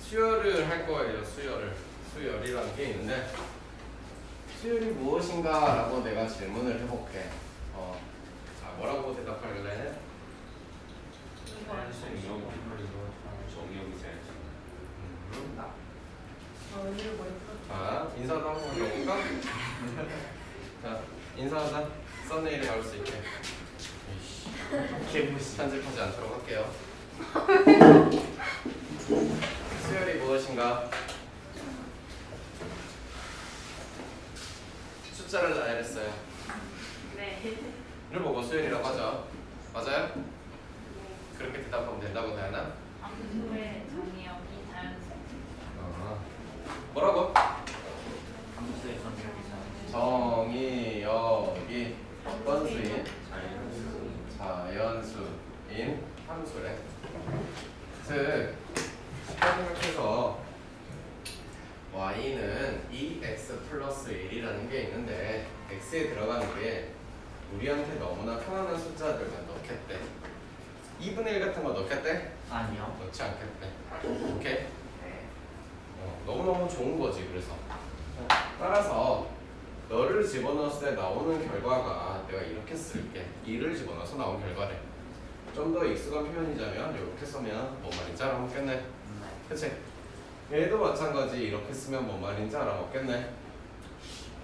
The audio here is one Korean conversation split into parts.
수열을 할 거예요. 수열이라는 게 있는데 수열이 무엇인가 라고 내가 질문을 해볼게. 자, 뭐라고 대답할래? 자, 인사도 한번 해볼까? 자, 인사하자. 썸네일에 나올 수 있게. 편집하지 않도록 할게요. 수열이 무엇인가? 숫자를 나열했어요. 네. 를 보고 수열이라고 하죠. 맞아요? 그렇게 대답하면 된다고 다현아? 함수의 정의역이 자연수. 뭐라고? 함수의 정의역이 자연수. 정의역이 어떤 수인? 자연수인 함수래. 즉 생각해서 y는 2x 플러스 1이라는 게 있는데 x에 들어가는 게 우리한테 너무나 편안한 숫자들만 넣겠대. 2분의 1 같은 거 넣겠대? 아니요. 넣지 않겠대. 오케이? 네. 너무너무 좋은 거지. 그래서 따라서 너를 집어넣었을 때 나오는 결과가 내가 이렇게 쓸게. 2를 집어넣어서 나온 결과래. 좀 더 익숙한 표현이자면 이렇게 쓰면 뭔 말인지 알아먹겠네. 네. 그치? 얘도 마찬가지. 이렇게 쓰면 뭔 말인지 알아먹겠네.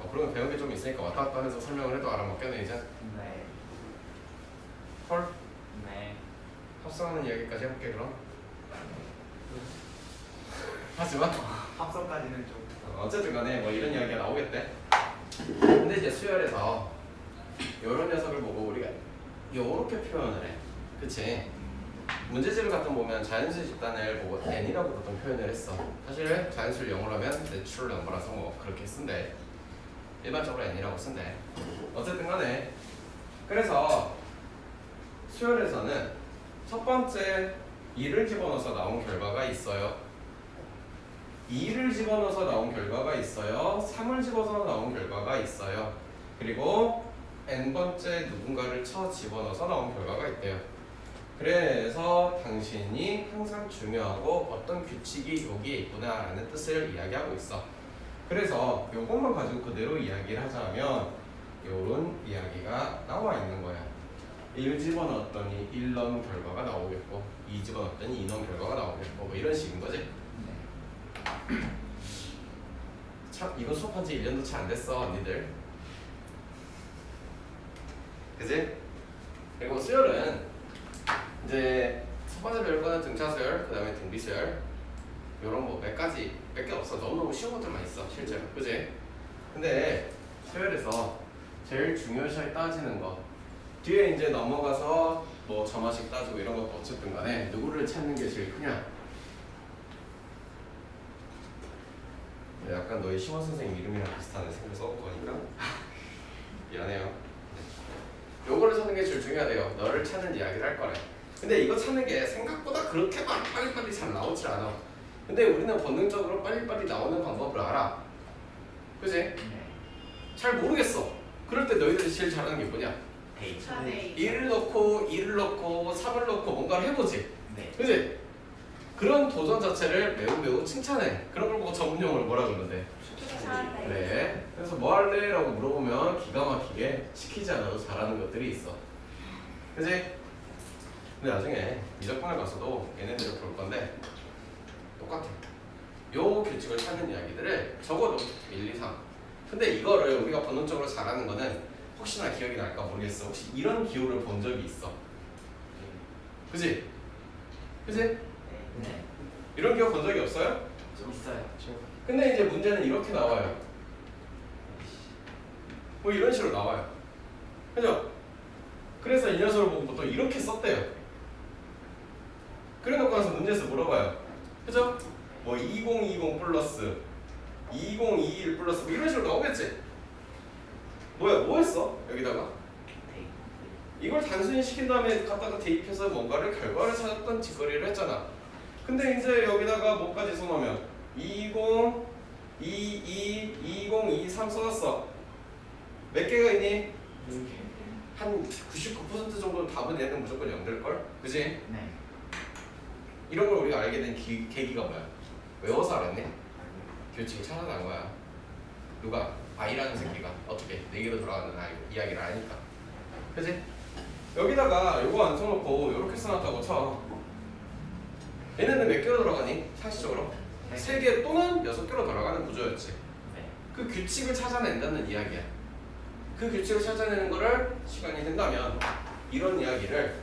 그러면 배운 게 좀 있으니까 왔다 갔다 해서 설명을 해도 알아먹겠네 이제. 네. 헐? 네. 합성하는 이야기까지 해볼게 그럼. 하지마. 합성까지는 좀. 어쨌든 간에 뭐 이런 이야기가 나오겠대. 근데 이제 수열에서 이런 녀석을 보고 우리가 요렇게 표현을 해. 그치? 문제집을 가끔 보면 자연수 집단을 보고 n이라고 보통 표현을 했어. 사실 자연수를 영어로 하면 내추럴 넘버라서 뭐 그렇게 쓴대. 일반적으로 n이라고 쓴대. 어쨌든 간에 그래서 수열에서는 첫 번째 2를 집어넣어서 나온 결과가 있어요. 2를 집어넣어서 나온 결과가 있어요. 3을 집어넣어서 나온 결과가 있어요. 그리고 n번째 누군가를 집어넣어서 나온 결과가 있대요. 그래서 당신이 항상 중요하고 어떤 규칙이 여기에 있구나 라는 뜻을 이야기하고 있어. 그래서 요것만 가지고 그대로 이야기를 하자면 요런 이야기가 나와 있는 거야. 1 집어넣었더니 1 넣은 결과가 나오겠고 2 집어넣었더니 2 넣은 결과가 나오겠고 뭐 이런 식인 거지. 네. 참 이거 수업한 지 1년도 채 안 됐어 언니들. 그지? 그리고 수열은 이제 첫 번째 배울 거는 등차수열, 그 다음에 등비수열 요런 뭐 몇 개 없어. 너무너무 쉬운 것들만 있어 실제로. 그지? 근데 수열에서 제일 중요시 따지는 거 뒤에 이제 넘어가서 뭐 점화식 따지고 이런 것도 어쨌든 간에 누구를 찾는 게 제일 크냐. 약간 너희 시원 선생님 이름이랑 비슷하네. 생겨 써본 거니까 미안해요. 요거를 찾는 게 제일 중요하대요. 너를 찾는 이야기를 할 거래. 근데 이거 찾는 게 생각보다 그렇게 막 빨리빨리 잘 나오질 않아. 근데 우리는 본능적으로 빨리빨리 나오는 방법을 알아. 그지? 네. 잘 모르겠어. 그럴 때 너희들이 제일 잘하는 게 뭐냐? 데이트. 1을 넣고 2를 넣고 3을 넣고 뭔가를 해보지. 네. 그지? 그런 도전 자체를 매우 칭찬해. 그런 걸 보고 전문용어를 뭐라 그러는데? 그래. 그래서 뭐 할래? 라고 물어보면 기가 막히게 시키지 않아도 잘하는 것들이 있어. 그지? 근데 나중에 미적분을 가서도 얘네들을 볼 건데 똑같아. 요 규칙을 찾는 이야기들을 적어도 1, 2, 3. 근데 이거를 우리가 본능적으로 잘하는 거는 혹시나 기억이 날까 모르겠어. 혹시 이런 기호를 본 적이 있어? 그지? 그지? 네. 이런 기호 본 적이 없어요? 있어요. 근데 이제 문제는 이렇게 나와요. 뭐 이런 식으로 나와요. 그죠? 그래서 이 녀석을 보고 보통 이렇게 썼대요. 그래 놓고 나서 문제에서 물어봐요. 그죠? 뭐 2020 플러스 2021 플러스 뭐 이런 식으로 나오겠지? 뭐야? 뭐 했어? 여기다가? 데이트. 이걸 단순히 시킨 다음에 갖다가 대입해서 뭔가를 결과를 찾았던 짓거리를 했잖아. 근데 이제 여기다가 뭐까지 써놓으면 20, 22, 20, 23 써놨어. 몇 개가 있니? 한 99% 정도 답은 얘는 무조건 0될걸? 그지? 네. 이런 걸 우리가 알게 된 계기가 뭐야? 외워서 알았니? 규칙을 찾아낸 거야. 누가? I라는 새끼가 어떻게 4개로 돌아가는 이야기를 아니까. 그지? 여기다가 요거 안 써놓고 요렇게 써놨다고 쳐. 얘네는 몇 개로 돌아가니? 상식적으로? 3개 또는 6개로 돌아가는 구조였지. 네. 그 규칙을 찾아낸다는 이야기야. 그 규칙을 찾아내는 거를 시간이 된다면 이런 이야기를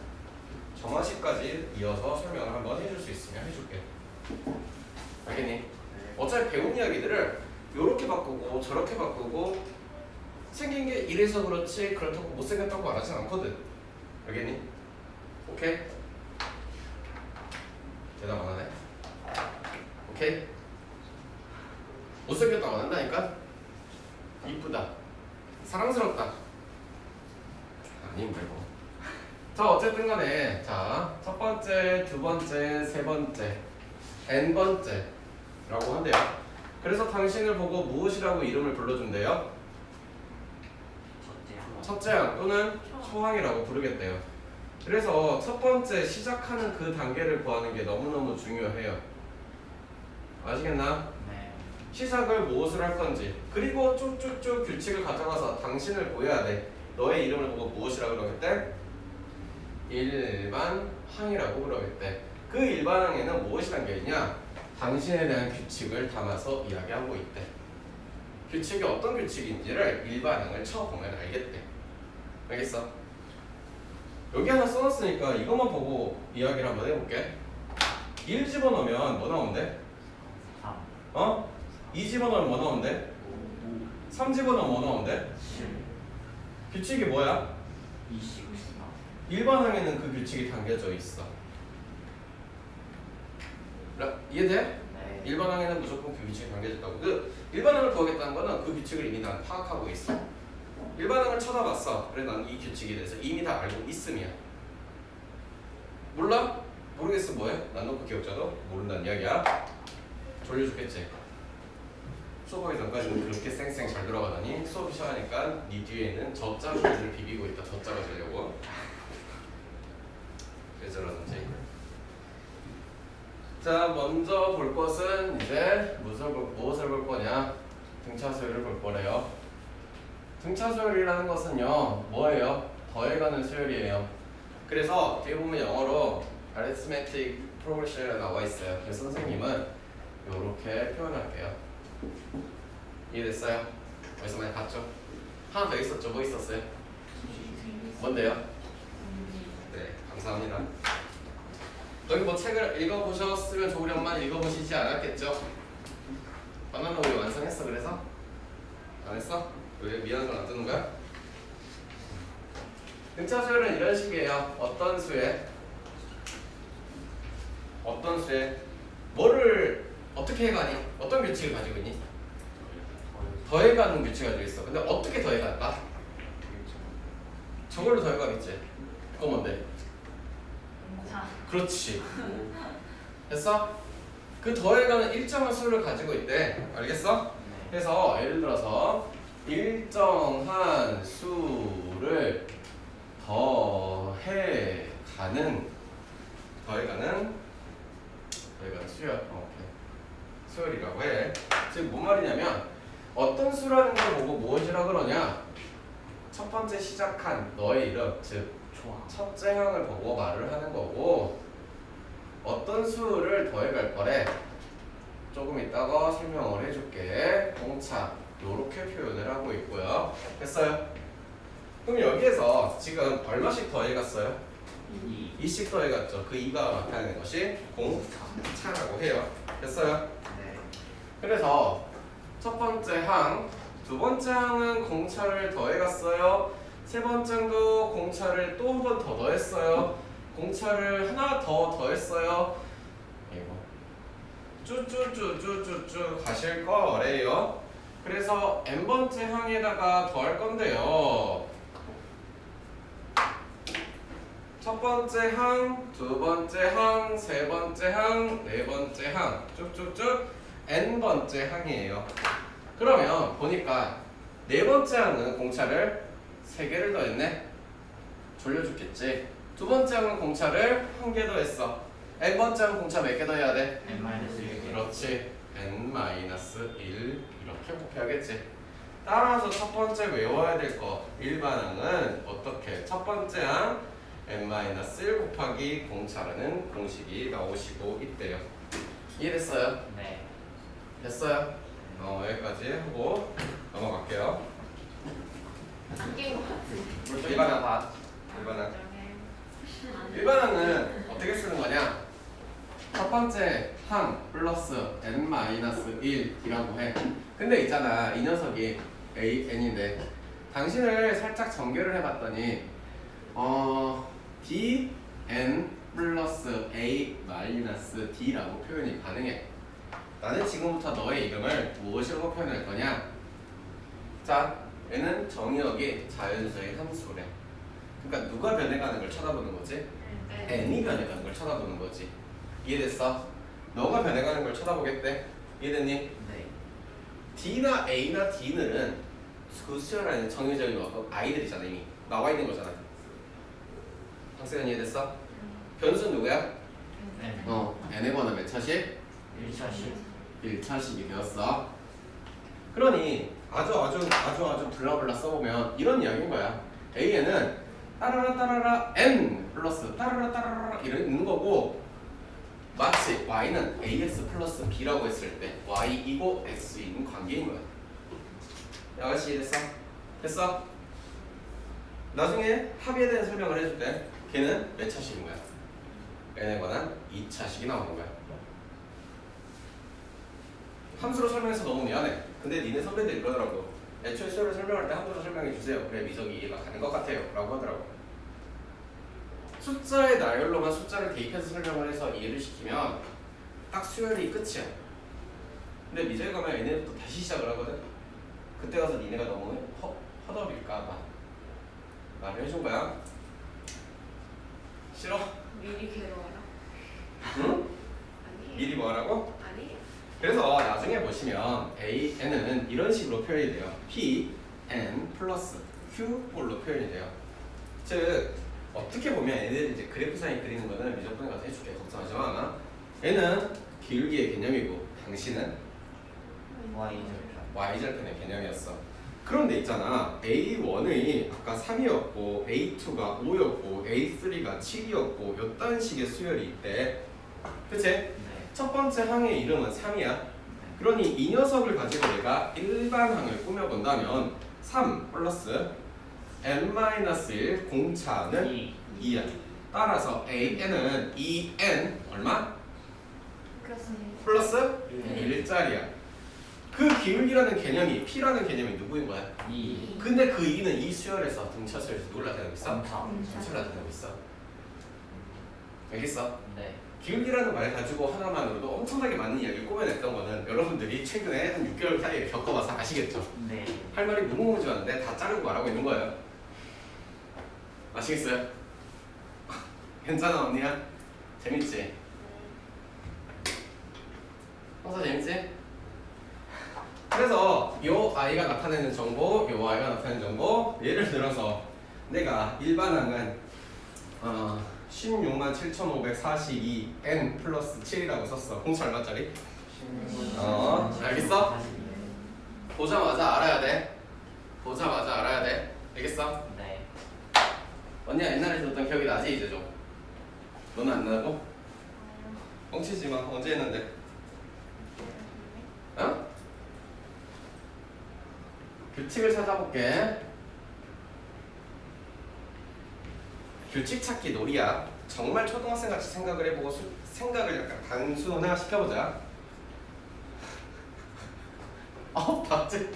정화식까지 이어서 설명을 한번 해줄 수 있으면 해줄게. 알겠니? 어차피 배운 이야기들을 요렇게 바꾸고 저렇게 바꾸고 생긴 게 이래서 그렇지 그렇다고 못생겼다고 말하진 않거든. 알겠니? 오케이? 대답 안 하네. 오케이? 못생겼다고 안 한다니까? 이쁘다. 사랑스럽다. 아니 말고. 자 어쨌든 간에 자 첫 번째, 두 번째, 세 번째, n 번째라고 한대요. 그래서 당신을 보고 무엇이라고 이름을 불러준대요? 첫째 항 또는 초항이라고 부르겠대요. 그래서 첫 번째 시작하는 그 단계를 구하는 게 너무너무 중요해요. 아시겠나? 네. 시작을 무엇을 할 건지 그리고 쭉쭉쭉 규칙을 가져가서 당신을 보여야 돼. 너의 이름을 보고 무엇이라고 그러겠대? 일반 항이라고 그러겠대. 그 일반 항에는 무엇이 담겨있냐? 당신에 대한 규칙을 담아서 이야기하고 있대. 규칙이 어떤 규칙인지를 일반 항을 쳐보면 알겠대. 알겠어? 여기 하나 써놨으니까 이것만 보고 이야기를 한번 해볼게. 1 집어넣으면 뭐 나온대? 3. 어? 2 집어넣으면 뭐 나온대? 3 집어넣으면 뭐 나온대? 7. 규칙이 뭐야? 20. 일반 항에는 그 규칙이 담겨져 있어. 이해돼? 네. 일반 항에는 무조건 그 규칙이 담겨져 있다고. 그 일반 항을 구하겠다는 거는 그 규칙을 이미 난 파악하고 있어. 일반 항을 쳐다봤어. 그래 난 이 규칙에 대해서 이미 다 알고 있음이야. 몰라? 모르겠어 뭐해? 난 놓고 기억자도 모른다는 이야기야. 졸려 죽겠지. 수업하기 전까지는 그렇게 쌩쌩 잘 들어가더니 수업이 시작하니까 네 뒤에는 저자 주제를 비비고 있다. 저자가 되려고. 왜 저러는지. 자 먼저 볼 것은 이제 무엇을 볼 거냐? 등차 수열을 볼 거래요. 등차 수열이라는 것은요 뭐예요? 더해가는 수열이에요. 그래서 뒤에 보면 영어로 arithmetic progression이라고 나와 있어요. 그래서 선생님은 이렇게 표현할게요. 이해됐어요? 어디서 많이 봤죠? 하나 더 있었죠? 뭐 있었어요? 뭔데요? 네, 감사합니다. 여기 뭐 책을 읽어보셨으면 좋으련만 읽어보시지 않았겠죠? 바나나 우유 완성했어 그래서? 안 했어? 왜 미안한 건 안 뜨는 거야? 등차 수열은 이런 식이에요. 어떤 수에 뭐를 어떻게 해가니? 어떤 규칙을 가지고 있니? 더해가는 규칙을 가지고 있어. 근데 어떻게 더해갈까? 저걸로 더해가겠지. 그거 뭔데? 자, 그렇지. 됐어? 그 더해가는 일정한 수를 가지고 있대. 알겠어? 그래서 예를 들어서 일정한 수를 더해가는 수열. 오케이. 수열이라고 해. 즉 뭔 말이냐면 어떤 수라는 걸 보고 무엇이라 그러냐? 첫 번째 시작한 너의 이름, 즉 첫째 항을 보고 말을 하는 거고 어떤 수를 더해갈 거래. 조금 이따가 설명을 해줄게. 공차 요렇게 표현을 하고 있고요. 됐어요? 그럼 여기에서 지금 얼마씩 더해갔어요? 2씩 더해갔죠. 그 2가 나타내는 것이 공차라고 해요. 됐어요? 네. 그래서 첫 번째 항, 두 번째 항은 공차를 더해갔어요. 세 번째 항도 공차를 또 한 번 더 더했어요. 공차를 하나 더 더했어요. 이거 쭈쭈쭈쭈쭈쭈 가실 거래요. 그래서 n번째 항에다가 더할 건데요. 첫 번째 항, 두 번째 항, 세 번째 항, 네 번째 항 쭉쭉쭉 n번째 항이에요. 그러면 보니까 네 번째 항은 공차를 3개를 더했네. 졸려 죽겠지. 두 번째 항은 공차를 1개 더했어. n번째 공차 몇 개 더 해야 돼? n-1개. 그렇지. n-1 이렇게 곱해야겠지. 따라서 첫 번째 외워야 될 거 일반항은 어떻게? 첫 번째 항 n-1 곱하기 공차라는 공식이 나오시고 있대요. 이해됐어요? 네. 됐어요? 여기까지 하고 넘어갈게요. 안개인 것 같아. 일반항. 일반항은 어떻게 쓰는 거냐? 첫 번째 항 플러스 n-1이라고 해. 근데 있잖아, 이 녀석이 a,n인데 당신을 살짝 전개를 해봤더니 dn 플러스 a-d라고 표현이 가능해. 나는 지금부터 너의 이름을 무엇이라고 표현할 거냐? 자, 얘는 정의역이 자연수의 함수래. 그러니까 누가 변해가는 걸 쳐다보는 거지? n이 변해가는 걸 쳐다보는 거지. 이해됐어? 너가 변해가는 걸 쳐다보겠대. 이해됐니? 네. d나 a나 d는 그 수열하는 정의적인 아이들이잖아. 이미 나와 있는 거잖아. 학생은 이해됐어? 변수는 누구야? 네. n에 관한 몇 차식? 1차식. 1차식이 되었어. 그러니 아주 블라블라 써보면 이런 이야기인 거야. a는 따라라 따라라 n 플러스 따라라 따라라 이런 거고, 마치 y는 as 플러스 b라고 했을 때 y이고 x인 관계인 거야. 아가씨 이해됐어? 됐어? 나중에 합의에 대한 설명을 해줄 때 걔는 몇 차식인 거야? n에 관한 2차식이 나오는 거야. 함수로 설명해서 너무 미안해. 근데 니네 선배들이 그러더라고. 애초에 수열을 설명할 때 함수로 설명해 주세요. 그래 미적이 이해가 가는 것 같아요 라고 하더라고. 숫자의 나열로만 숫자를 대입해서 설명을 해서 이해를 시키면 딱 수열이 끝이야. 근데 미적에 가면 얘네부터 다시 시작을 하거든. 그때 가서 니네가 너무 허덕일까봐 말을 해준 거야. 싫어? 미리 괴로워라. 응? 아니. 미리 뭐 하라고? 아니. 그래서 나중에 보시면 a, n은 이런 식으로 표현이 돼요. p, n 플러스 q 볼로 표현이 돼요. 즉 어떻게 보면 얘네들 이제 그래프상에 그리는 거는 미적분에 가서 해줄게. 걱정하지 마. n은 기울기의 개념이고 당신은 y절편의 개념이었어. 그런데 있잖아, A1이 아까 3이었고 A2가 5였고 A3가 7이었고 요딴 식의 수열이 있대. 그치? 네. 첫 번째 항의 이름은 3이야. 그러니 이 녀석을 가지고 내가 일반항을 꾸며본다면 3 플러스 n-1 공차는 2야. 따라서 AN은 2n 얼마? 그렇습니다. 플러스 1짜리야. 그 기울기라는 개념이 P라는 개념이 누구인 거야? 2. 근데 그 2는 이 수열에서 등차수열에서 누굴 나타내고 있어? 공차. 등차를 나타내고 있어. 알겠어? 네. 기울기라는 말 가지고 하나만으로도 엄청나게 많은 이야기를 꾸며냈던 거는 여러분들이 최근에 한 6개월 사이에 겪어봐서 아시겠죠? 네. 할 말이 무궁무진한데 다 자르고 말하고 있는 거예요. 아시겠어요? 괜찮아 언니야? 재밌지? 항상 재밌지? 그래서 요 아이가 나타내는 정보, 요 아이가 나타내는 정보, 예를 들어서 내가 일반항은 167,542n 플러스 7이라고 썼어. 공차 얼마짜리? 알겠어? 보자마자 알아야 돼. 보자마자 알아야 돼. 알겠어? 네. 언니야 옛날에 들었던 기억이 나지 이제 좀. 너는 안 나고? 뻥치지 마. 언제 했는데? 어? 규칙을 찾아볼게. 규칙 찾기 놀이야. 정말 초등학생 같이 생각을 해보고 생각을 약간 단순화 시켜보자. 박재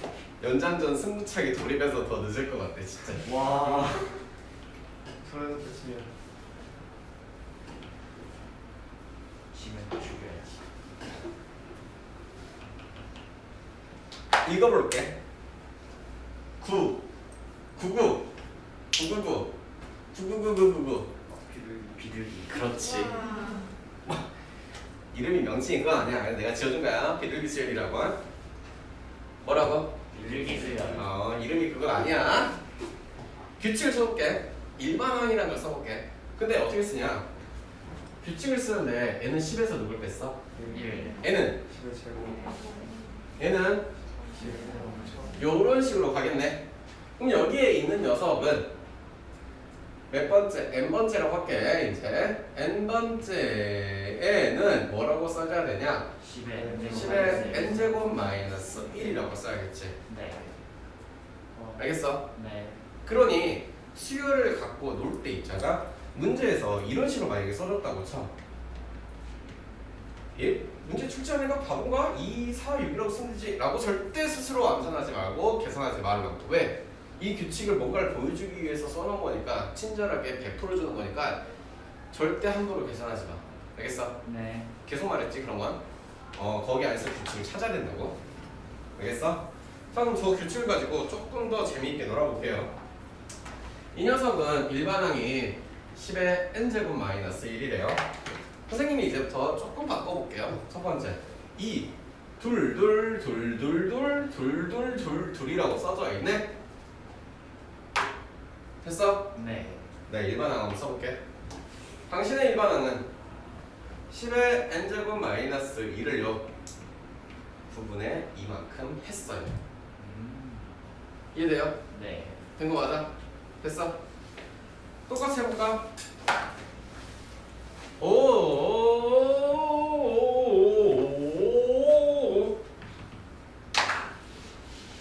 연장전 승부차기 돌입해서 더 늦을 것 같아 진짜. 와. 소리도 끝이면. 지면 죽여야지. 읽어볼게. 9 99 999 99999 비둘기. 그렇지. 이름이 명칭인 건 아니야. 내가 지어준 거야. 비둘기 수열이라고. 뭐라고? 비둘기 수열. 이름이 그건 아니야. 규칙을 써볼게. 일반항이라는 걸 써볼게. 근데 어떻게 쓰냐? 규칙을 쓰는데 n은 10에서 누굴 뺐어? 1 n은 요런 식으로 가겠네. 그럼 여기에 있는 녀석은 몇 번째? n번째라고 할게. 이제 n번째에는 뭐라고 써줘야 되냐? 10의 n제곱 마이너스 1이라고 써야겠지. 네. 알겠어? 네. 그러니 수열을 갖고 놀 때 있잖아. 문제에서 이런 식으로 만약에 써줬다고 쳐. 예? 문제 출제한 애가 바본가? 2, 4, 6이라고 쓰는지 라고 절대 스스로 암산하지 말고 계산하지 말라고. 왜? 이 규칙을 뭔가를 보여주기 위해서 써놓은 거니까, 친절하게 베풀어주는 거니까 절대 함부로 계산하지 마. 알겠어? 네. 계속 말했지 그런 건? 거기 안에서 규칙을 찾아야 된다고. 알겠어? 자, 그럼 저 규칙을 가지고 조금 더 재미있게 놀아볼게요. 이 녀석은 일반항이 10의 n제곱 마이너스 1이래요. 선생님이 이제부터 조금 바꿔볼게요. 첫 번째, 이 둘이라고 써져 있네. 됐어? 네. 네, 일반항 한번 써볼게. 당신의 일반항은 10의 n제곱 마이너스 1을요 부분에 이만큼 했어요. 이해돼요? 네. 된 거 맞아? 됐어? 똑같이 해볼까? 오.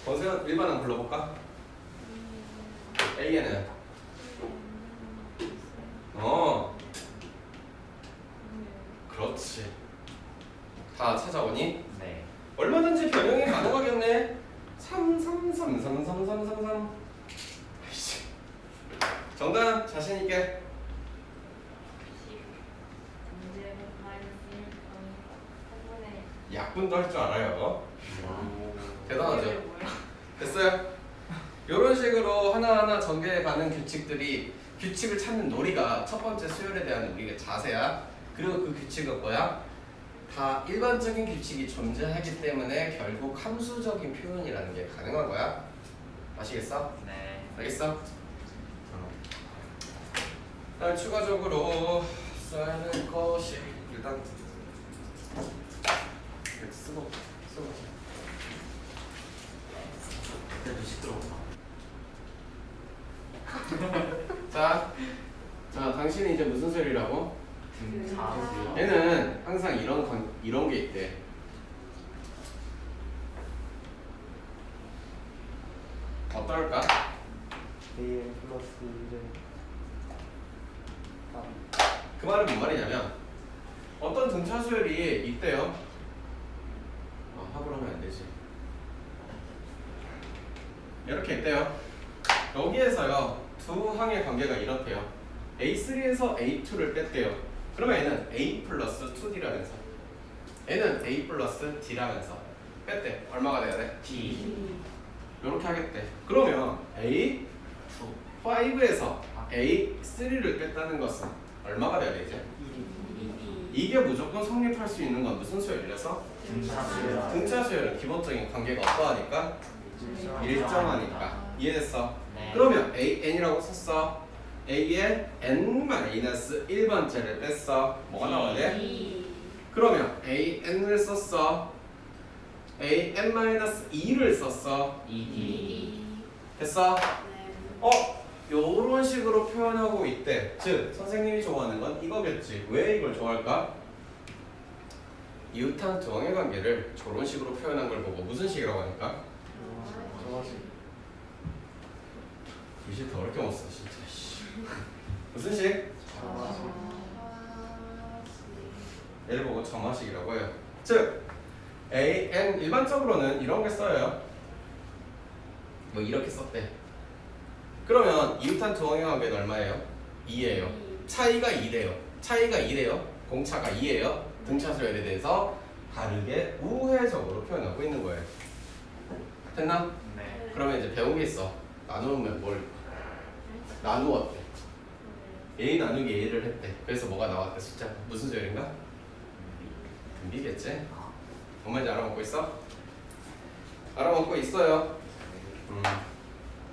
권세현 일반항 불러볼까? A에는 그렇지. 다 찾아오니? 네. 얼마든지 변형이 가능하겠네. 3, 3, 3, 3, 3, 3, 3, 3. 아이씨. 정답 자신 있게. 약분도 할 줄 알아요. 대단하죠? 됐어요? 이런 식으로 하나하나 전개해가는 규칙을 찾는 놀이가 첫 번째 수열에 대한 우리의 자세야. 그리고 그 규칙은 뭐야? 다 일반적인 규칙이 존재하기 때문에 결국 함수적인 표현이라는 게 가능한 거야. 아시겠어? 네. 알겠어? 다음 추가적으로 써야 될 것이 일단 이렇게 쓰고 그래도 시끄러워. 자, 당신이 이제 무슨 소리라고? 등차수요. 얘는 항상 이런 게 있대. 어떨까? AN 플러스 1은 그 말은 뭔 말이냐면 어떤 등차 수열이 있대요. 합을 하면 안 되지. 이렇게 있대요. 여기에서요 두 항의 관계가 이렇대요. A3에서 A2를 뺐대요. 그러면 얘는 A 플러스 2D라면서 얘는 A 플러스 D라면서 뺐대. 얼마가 돼야 돼? D. 이렇게 하겠대. 그러면 A 5에서 A3를 뺐다는 것은 얼마가 돼야 되지? 이게 무조건 성립할 수 있는 건 무슨 수열이라서? 등차수요. 등차 수열은 기본적인 관계가 어떠하니까? 일정하니까. 이해됐어? 네. 그러면 AN이라고 썼어. A의 n-1번째를 뺐어. 뭐가 나와야 돼? 그러면 AN을 썼어. AN-2를 썼어. ED. 됐어? 요런 식으로 표현하고 있대. 즉 선생님이 좋아하는 건 이거겠지. 왜 이걸 좋아할까? 이웃한 두항의 관계를 저런 식으로 표현한 걸 보고 무슨 식이라고 하니까? 글씨 더럽게 못 써 진짜. 무슨 식? 얘를 보고 점화식이라고 해요. 즉 AN 일반적으로는 이런 게 써요. 뭐 이렇게 썼대. 그러면 이웃한 두항의 관계는 얼마예요? 2예요. 차이가 2래요. 차이가 2래요. 공차가 2예요. 등차 수열에 대해서 다르게 우회적으로 표현하고 있는 거예요. 됐나? 네. 그러면 이제 배운 게 있어. 나누면 뭘? 나누었대. A 나누기 A를 했대. 그래서 뭐가 나왔대? 숫자. 무슨 수열인가? 등비겠지? 정말 잘 알아먹고 있어? 알아먹고 있어요.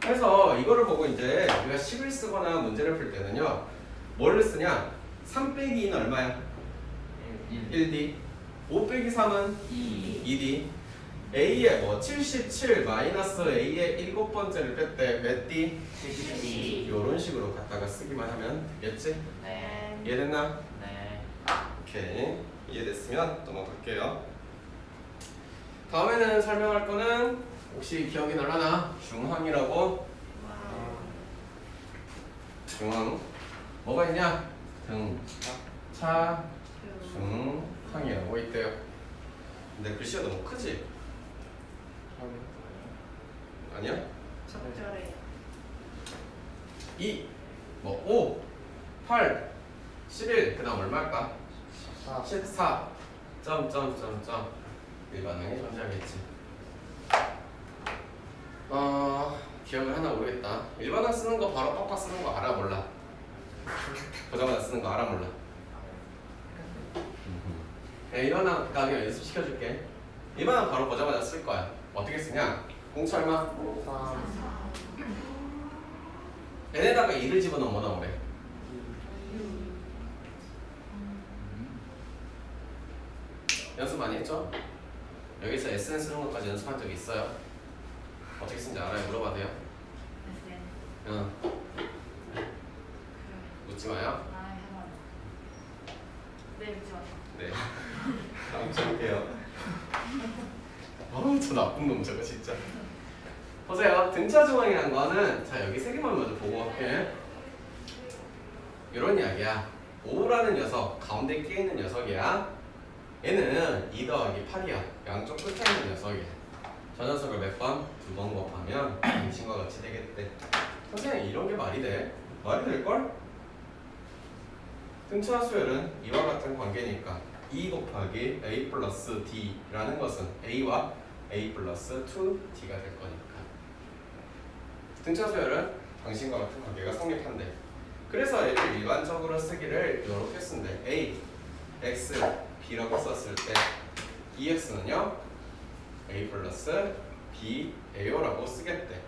그래서 이거를 보고 이제 우리가 식을 쓰거나 문제를 풀 때는요, 뭐를 쓰냐? 3 빼기 2는 얼마야? 1 1D. 5 빼기 3은 2 2D. A의 뭐 77 마이너스 A의 7번째를 뺐대. 몇 D? 72 이런 식으로 갖다가 쓰기만 하면 되겠지? 네 이해됐나? 네 오케이. 이해됐으면 넘어갈게요. 다음에는 설명할 거는 혹시 기억이 날라나? 중항이라고. 중항. 뭐가 있냐? 등, 차, 중항이라고 있대요. 근데 글씨가 너무 크지? 아니야? 적절해. 2, 뭐 5, 8, 11, 그 다음 얼마일까? 14. 점점점점 일반항이 존재하겠지. 기억을 하나 모르겠다. 일반항 쓰는 거 바로 빡빡 쓰는 거 알아 몰라? 보자마자 쓰는 거 알아 몰라? 일반항 가게 연습 시켜줄게. 일반항 바로 보자마자 쓸 거야. 어떻게 쓰냐? 공차 얼마? 3 n에다가 2를 집어넣으면 뭐 나오래? 연습 많이 했죠? 여기서 SN 쓰는 것까지 연습한 적 있어요? 어떻게 쓰는지 알아요? 물어봐도 돼요? 응. 묻지 마요. 네, 묻지 마세요. 네. 다음 쳐볼게요. 어우, 저 나쁜 놈 저거 진짜. 보세요. 등차 중앙이라는 거는 자 여기 세 개만 먼저 보고 할게. 이런 이야기야. 5라는 녀석 가운데 끼어 있는 녀석이야. 얘는 2 더하기 8이야. 양쪽 끝에 있는 녀석이야. 저 녀석을 몇 번? 2번 곱하면 당신과 같이 되겠대. 선생님 이런 게 말이 돼? 말이 될걸? 등차 수열은 이와 같은 관계니까 2 곱하기 a 플러스 d라는 것은 a와 a 플러스 2d가 될 거니까 등차 수열은 당신과 같은 관계가 성립한대. 그래서 얘를 일반적으로 쓰기를 이렇게 쓴대. a, x, b라고 썼을 때 ex는요 a 플러스 b a요라고 쓰겠대.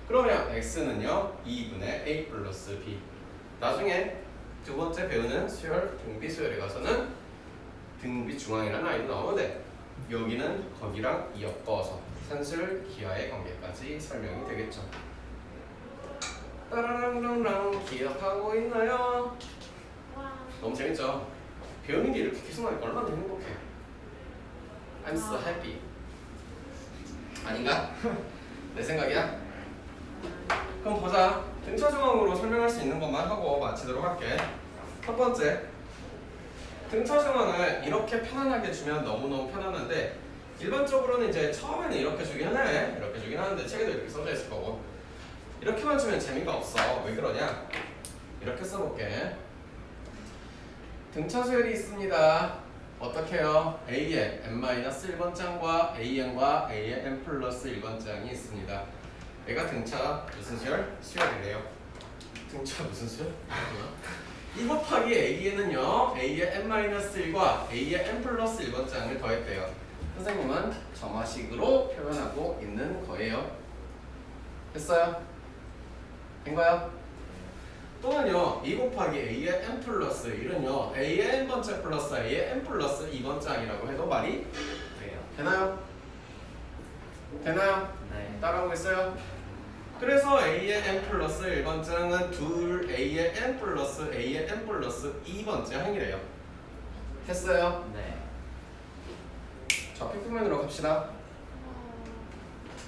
그러면 x는요 2분의 a 플러스 b. 나중에 두 번째 배우는 수열, 등비 수열에 가서는 등비 중앙이라는 아이도 나오면 돼. 여기는 거기랑 엮어서 산술 기하의 관계까지 설명이 되겠죠. 따라랑랑랑 기억하고 있나요? 와. 너무 재밌죠? 배우는 게 이렇게 계속 하니까 얼마나 행복해. I'm so happy. 아닌가? 내 생각이야? 그럼 보자. 등차 중앙으로 설명할 수 있는 것만 하고 마치도록 할게. 첫 번째, 등차 중앙을 이렇게 편안하게 주면 너무너무 편안한데 일반적으로는 이제 처음에는 이렇게 주긴 해. 이렇게 주긴 하는데 책에도 이렇게 써져 있을 거고 이렇게만 주면 재미가 없어. 왜 그러냐? 이렇게 써볼게. 등차 수열이 있습니다. 어떻게 해요? A의 n-1번장과 AN과 A의 n 플러스 1번장이 있습니다. 얘가 등차 무슨 수열? 수열이래요. 등차 무슨 수열? 2 곱하기 A에는요 A의 n-1과 A의 n 플러스 1번장을 더했대요. 선생님은 점화식으로 표현하고 있는 거예요. 됐어요? 된거요? 또는요 2 곱하기 A의 n 플러스 1은요 A의 n번째 플러스 A의 n 플러스 2번장이라고 해도 말이 돼요 되나요? 되나요? 네 따라오고 있어요? 그래서 A의 n 플러스 1번장은 둘 A의 n 플러스 A의 n 플러스 2번째 항이래요. 됐어요? 네 좌표 표면으로 갑시다.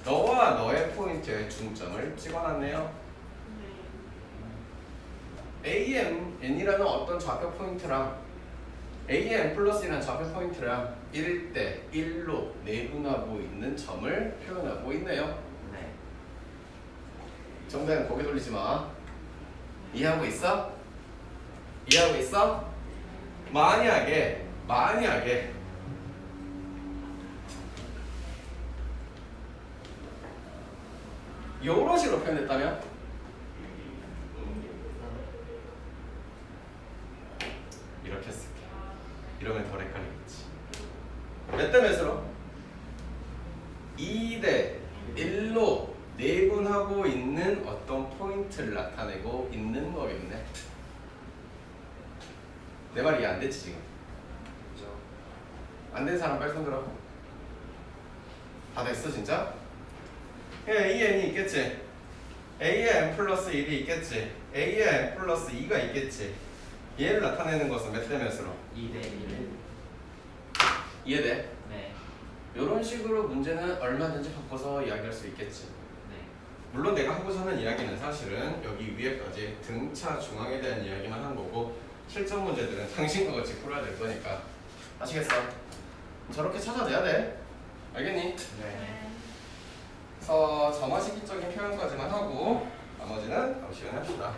너와 너의 포인트에 중점을 찍어놨네요. AM, n이라는 어떤 좌표 포인트랑 A의 n 플러스 1이라는 좌표 포인트랑 1대 1로 내분하고 있는 점을 표현하고 있네요. 네 정답은 고개 돌리지 마. 이해하고 있어? 이해하고 있어? 만약에 요런 식으로 표현했다면 이렇게 쓸게. 이러면 덜 헷갈리겠지. 몇 대 몇으로? 2대 1로 내분하고 있는 어떤 포인트를 나타내고 있는 거겠네. 내 말 이해 안 됐지 지금? 그죠. 안 된 사람 빨리 손 들어. 다 됐어 진짜? AN이 있겠지? AN 플러스 1이 있겠지? AN 플러스 2가 있겠지? 얘를 나타내는 것은 몇 대 몇으로? 2대 1. 이해돼? 네. 이런 식으로 문제는 얼마든지 바꿔서 이야기할 수 있겠지. 네. 물론 내가 하고자 하는 이야기는 사실은 여기 위에까지 등차 중앙에 대한 이야기만 한 거고 실전 문제들은 당신과 같이 풀어야 될 거니까 아시겠어? 저렇게 찾아내야 돼. 알겠니? 네. 그래서 점화 시기적인 표현까지만 하고 나머지는 다음 시간에 합시다.